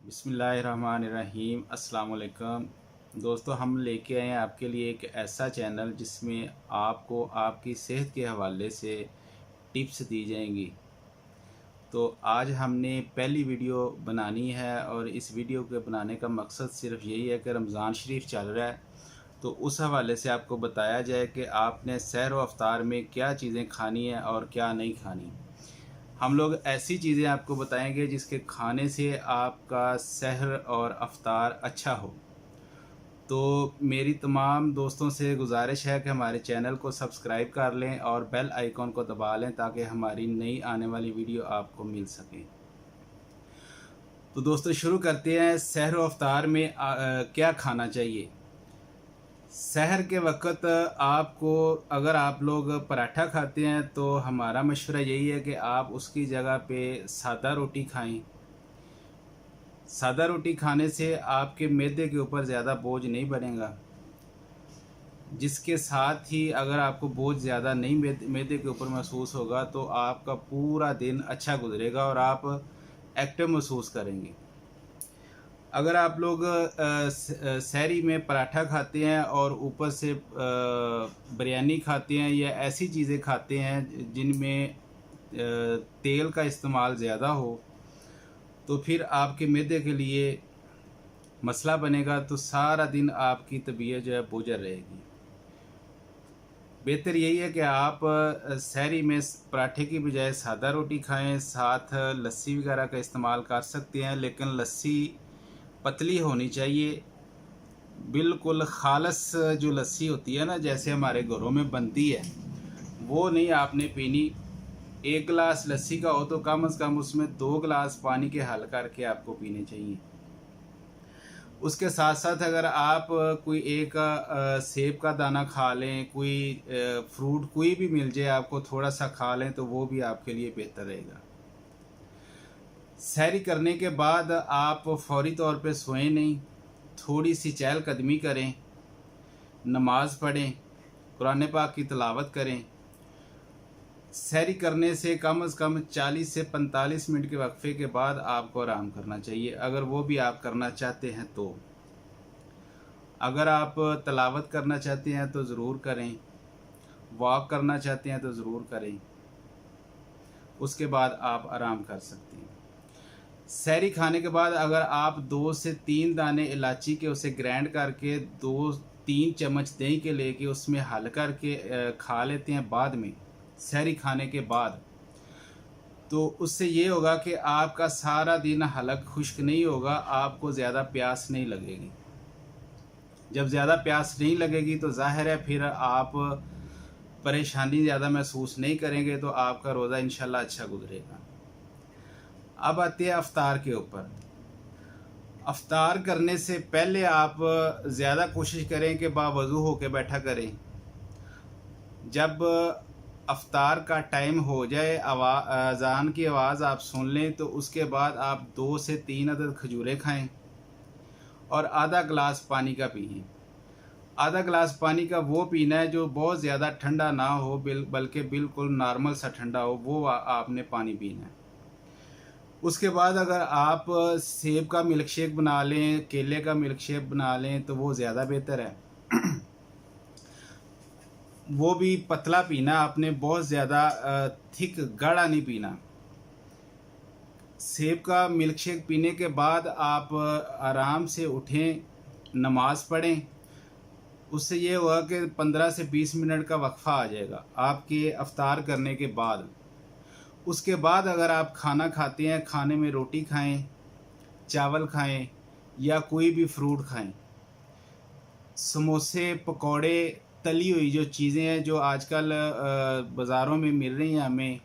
बिस्मिल्लाहिर्रहमानिर्रहीम। अस्सलाम वालेकुम दोस्तों, हम लेके आए हैं आपके लिए एक ऐसा चैनल जिसमें आपको आपकी सेहत के हवाले से टिप्स दी जाएंगी। तो आज हमने पहली वीडियो बनानी है और इस वीडियो के बनाने का मकसद सिर्फ यही है कि रमज़ान शरीफ चल रहा है, तो उस हवाले से आपको बताया जाए कि आपने सहर व अफ्तार में क्या चीज़ें खानी है और क्या नहीं खानी। हम लोग ऐसी चीज़ें आपको बताएंगे जिसके खाने से आपका सहर और अफ्तार अच्छा हो। तो मेरी तमाम दोस्तों से गुजारिश है कि हमारे चैनल को सब्सक्राइब कर लें और बेल आइकॉन को दबा लें ताकि हमारी नई आने वाली वीडियो आपको मिल सके। तो दोस्तों शुरू करते हैं। सहर व अफ्तार में क्या खाना चाहिए। सहर के वक़्त आपको, अगर आप लोग पराठा खाते हैं तो हमारा मशवरा यही है कि आप उसकी जगह पे सादा रोटी खाएं। सादा रोटी खाने से आपके मैदे के ऊपर ज़्यादा बोझ नहीं बनेगा, जिसके साथ ही अगर आपको बोझ ज़्यादा नहीं मैदे के ऊपर महसूस होगा तो आपका पूरा दिन अच्छा गुजरेगा और आप एक्टिव महसूस करेंगे। अगर आप लोग सहरी में पराठा खाते हैं और ऊपर से बिरयानी खाते हैं या ऐसी चीज़ें खाते हैं जिनमें तेल का इस्तेमाल ज़्यादा हो, तो फिर आपके मैदे के लिए मसला बनेगा, तो सारा दिन आपकी तबीयत जो है बोझल रहेगी। बेहतर यही है कि आप सहरी में पराठे की बजाय सादा रोटी खाएं, साथ लस्सी वगैरह का इस्तेमाल कर सकते हैं, लेकिन लस्सी पतली होनी चाहिए। बिल्कुल खालस जो लस्सी होती है ना, जैसे हमारे घरों में बनती है, वो नहीं आपने पीनी। एक गिलास लस्सी का हो तो कम से कम उसमें 2 गिलास पानी के हल करके आपको पीने चाहिए। उसके साथ साथ अगर आप कोई एक सेब का दाना खा लें, कोई फ्रूट कोई भी मिल जाए आपको, थोड़ा सा खा लें तो वो भी आपके लिए बेहतर रहेगा। सहरी करने के बाद आप फौरी तौर पे सोएं नहीं, थोड़ी सी चहलकदमी करें, नमाज़ पढ़ें, कुरान पाक की तिलावत करें। सहरी करने से कम 40 से 45 मिनट के वक्फे के बाद आपको आराम करना चाहिए, अगर वो भी आप करना चाहते हैं तो। अगर आप तिलावत करना चाहते हैं तो ज़रूर करें, वॉक करना चाहते हैं तो ज़रूर करें, उसके बाद आप आराम कर सकते हैं। सहरी खाने के बाद अगर आप 2 से 3 दाने इलायची के उसे ग्राइंड करके 2-3 चम्मच दही के लेके उसमें हल करके खा लेते हैं बाद में, सहरी खाने के बाद, तो उससे ये होगा कि आपका सारा दिन हलक खुश्क नहीं होगा, आपको ज़्यादा प्यास नहीं लगेगी। जब ज़्यादा प्यास नहीं लगेगी तो ज़ाहिर है फिर आप परेशानी ज़्यादा महसूस नहीं करेंगे, तो आपका रोज़ा इंशाल्लाह अच्छा गुजरेगा। अब आते हैं अफ्तार के ऊपर। अफ्तार करने से पहले आप ज़्यादा कोशिश करें कि बावज़ू होकर बैठा करें। जब अफ्तार का टाइम हो जाए, अज़ान की आवाज़ आप सुन लें, तो उसके बाद आप 2 से 3 अदद खजूरें खाएं और आधा गिलास पानी का पिएं। आधा गिलास पानी का वो पीना है जो बहुत ज़्यादा ठंडा ना हो, बल्कि बिल्कुल नॉर्मल सा ठंडा हो, वो आपने पानी पीना है। उसके बाद अगर आप सेब का मिल्क शेक बना लें, केले का मिल्क शेक बना लें तो वो ज़्यादा बेहतर है। वो भी पतला पीना आपने, बहुत ज़्यादा थिक गाढ़ा नहीं पीना। सेब का मिल्क शेक पीने के बाद आप आराम से उठें, नमाज़ पढ़ें। उससे ये हुआ कि 15 से 20 मिनट का वक्फ़ा आ जाएगा आपके अफ्तार करने के बाद। उसके बाद अगर आप खाना खाते हैं, खाने में रोटी खाएं, चावल खाएं या कोई भी फ्रूट खाएं। समोसे, पकौड़े, तली हुई जो चीज़ें हैं जो आजकल बाज़ारों में मिल रही हैं हमें,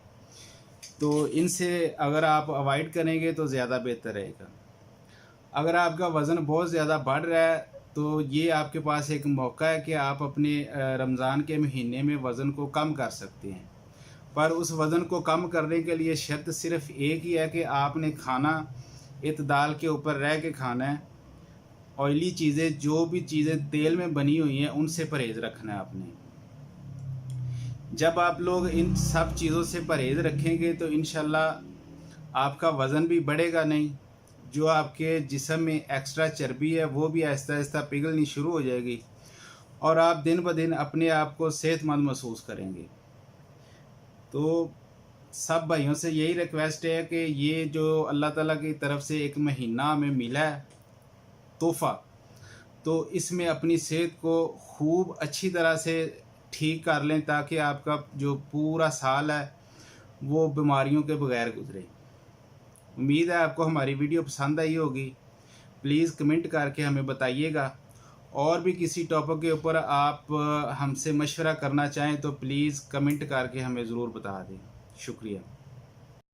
तो इनसे अगर आप अवॉइड करेंगे तो ज़्यादा बेहतर रहेगा। अगर आपका वज़न बहुत ज़्यादा बढ़ रहा है तो ये आपके पास एक मौका है कि आप अपने रमज़ान के महीने में वज़न को कम कर सकते हैं। पर उस वज़न को कम करने के लिए शर्त सिर्फ़ एक ही है कि आपने खाना इत्दाल के ऊपर रह के खाना है। ऑयली चीज़ें, जो भी चीज़ें तेल में बनी हुई हैं, उनसे परहेज़ रखना है आपने। जब आप लोग इन सब चीज़ों से परहेज़ रखेंगे तो इंशाल्लाह आपका वज़न भी बढ़ेगा नहीं, जो आपके जिस्म में एक्स्ट्रा चर्बी है वो भी आहिस्ता आहिस्ता पिघलनी शुरू हो जाएगी और आप दिन ब दिन अपने आप को सेहतमंद महसूस करेंगे। तो सब भाइयों से यही रिक्वेस्ट है कि ये जो अल्लाह ताला की तरफ से एक महीना हमें मिला है तोहफ़ा, तो इसमें अपनी सेहत को खूब अच्छी तरह से ठीक कर लें ताकि आपका जो पूरा साल है वो बीमारियों के बगैर गुजरे। उम्मीद है आपको हमारी वीडियो पसंद आई होगी। प्लीज़ कमेंट करके हमें बताइएगा। और भी किसी टॉपिक के ऊपर आप हमसे मशवरा करना चाहें तो प्लीज़ कमेंट करके हमें ज़रूर बता दें। शुक्रिया।